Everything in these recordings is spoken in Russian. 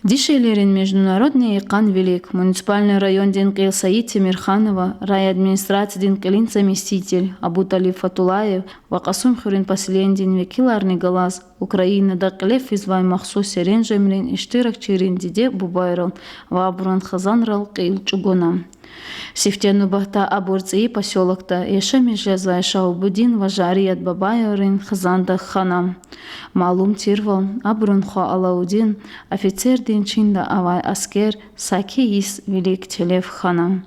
Дишелерин международный Икан Велик, муниципальный район Динкил Саид Тимирханова, райадминистрации Динкилин заместитель, Абуталив Фатулаев, Вакасум Хурин поселен Динвекиларный Галас, Украина Дакилев извай махсус серен жемрин, Иштирак Чирин Диде Бубайрал, Вабран Хазанрал Кил Чугунам. Сифтену бахта Абурци поселок-то Ешами Жезлай Шаубудин Важарият Бабайорин Хазанда Ханам. Малум Тирвал Абрунхо Алаудин офицер Динчинда Авай Аскер Сакиис Велик Телев Ханам.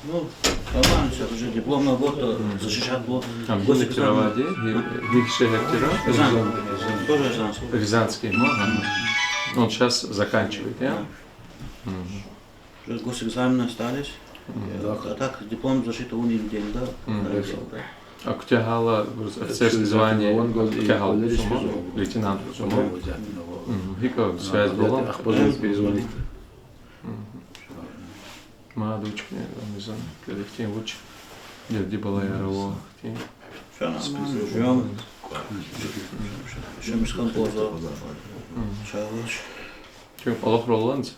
Ну, нормально сейчас уже дипломная работа, защищать было. Госэкзамен. Тоже Рязанский. Рязанский. Он сейчас заканчивает, да? Уже госэкзамены остались. А так диплом защиты уни день, да? А у тебя гала офицерское звание, гала лейтенант. Вика связь была? Перезвонить. Мадучка, не знаю, коллектив лучше. Где была ЯРО? Все нормально, живем. Еще мешкан поза. Чалыш. Чем Аллах Ролландс?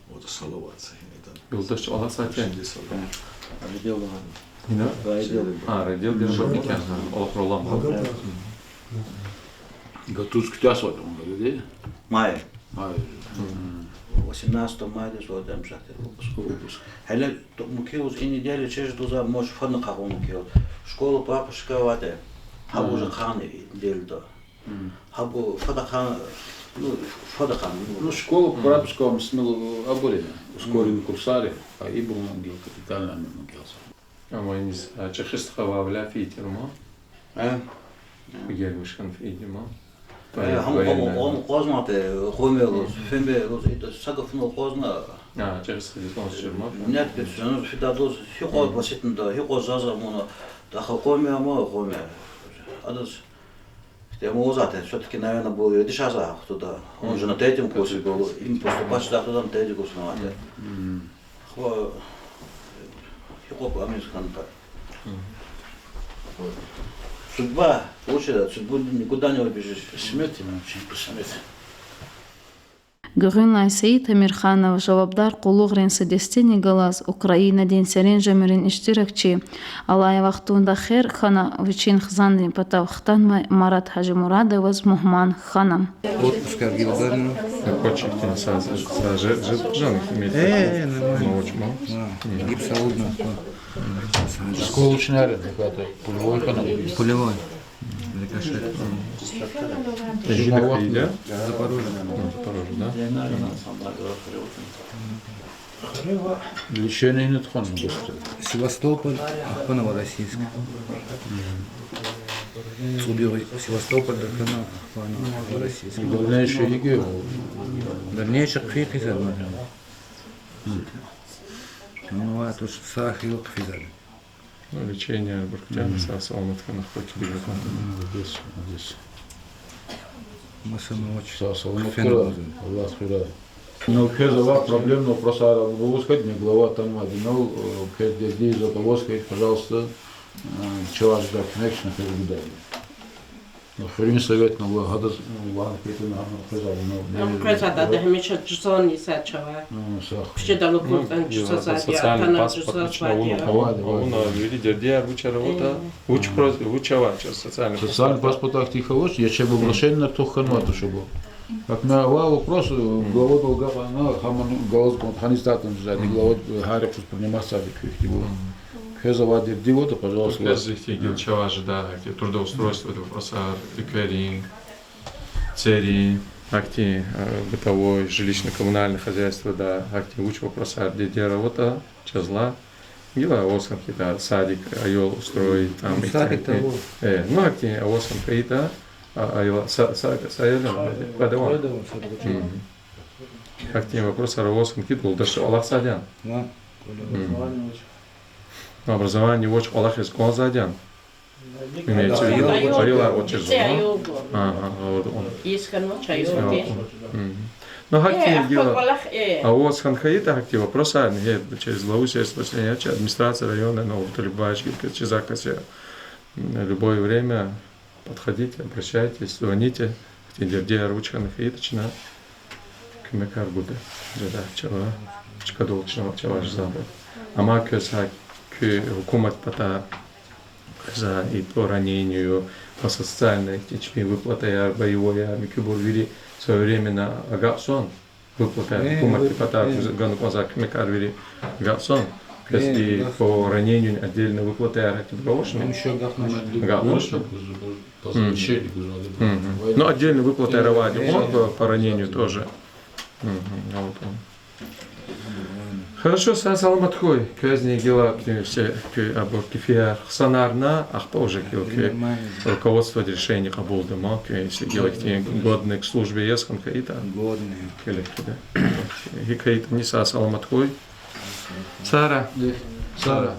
Вот салаватся. Юлдаш Аллах Сатян. Родил, Да? родил. Родил Державника. Аллах Ролландс. Готовь к тясу этому, да? Май. Май. 18 мая десводем шахте. Hele мукилус и неделю через туза может фон кого мукил. Школа папушка ваде. Хабу уже ханы дельда. Хабу фадахан, ну фадахан. Ну школа по арабскому смело оборена. Ускоренный курсаре, а и был мангил капитально мангился. А мы не знаем, чехистхава вля фитерма. Гермишкан фидема. Он козматы, хомелус, фембелус, это сагафно козна. Чехистхава черма. Нет, это фидадус, хико баситн да, хико заза мона, да хакоме ама хоме. Адас. Я ему узате, все-таки, наверное, был дешаза туда. Он же на третьем курсе был, им поступать сюда туда на третий курс на мате. Хико аминскан так. Судьба, лучше судьбу никуда не убежишь. Смерть ему смерть. Гюринлай Саид Амирханов, Жавабдар Кулугрин Садестини Галас, Украина Дин Серен Жемерин Иштиракчи, Алай Вахтунда Хер Хана, Вичин Хзандин Патав Хтанмай, Марат Хажимурада, Ваз Мухман Ханам. Отпуск Аргилдарна. Почти жан Нормально. очень мало. Гипсолудно. Школа очень рядом, какая-то пулевой канал. Полевой. Рикошет. Жинок идет? Запорожье. Запорожье, да? Лечение нет хон быстро. Севастополь, Новороссийск. Судьевый Севастополь, Новороссийск. Дальнейшие ЕГЭ. Дальнейших фикиза. Ну, а то сахил физар. Ну, лечение Буркутяна, Саламатка, наркотики. Здесь. Мы сами очень. Саламатка, Allah спирает. Но кезова проблем, но просто вы сказать, не глава там один, но здесь за того сказать, пожалуйста, чего ждать, конечно, перебудали. Но хрен совет на года, ладно, какие-то на сказали, но. Красота, да, меча часов не сачава. Вообще дало куртан часа социальный паспорт лично уна лидер диар уча работа, учава социальный паспорт. Социальный паспорт активировать, я чем обращение на то ханвату чтобы. Как на вопрос глава долга на хаман голос ханистатом за глава харек приниматься их было. Хезавадир диота, пожалуйста. После чего ожидать, трудоустройство, это вопрос рекверинг, цери, акти бытовой, жилищно-коммунальное хозяйство, да, акти уч вопроса, где работа, чезла, гила осам какие-то садик, айол устроить там. Садик того. Ну акти осам какие-то, айол саялем, подаван. Акти вопрос осам какие-то, даже Аллах садян. Образование очень Аллах из Гонзадян. Имеется в виду, говорила от чего. Есть канал чайоги. Ну, активно дела. Футболах, А у вас ханхаита актива, просто через главу сельского хозяйства, администрация района, Нового Талибачки, Чизакасе. Любое время подходите, обращайтесь, звоните. Где ручка ханхаиточна, кемекар буде. Да, чего, чкадолчного чаваш забыл. Ама kösa hukumat пата за и по ранению, по социальной течме выплата боевой армии Кюбурвили своевременно Агапсон выплата hukumat пата ганукмазак мекарвили Агапсон. Если по ранению отдельно выплаты армии Еще Гапнуш. Ну, отдельно выплаты Равади, по ранению тоже. Вот он. Хорошо, саламат хой. Казни дела все або кефия санарна, ах тоже руководство решений кабулдама, если делать годные к службе есхан каита. Годные. И каита не саламат хой. Сара. Сара.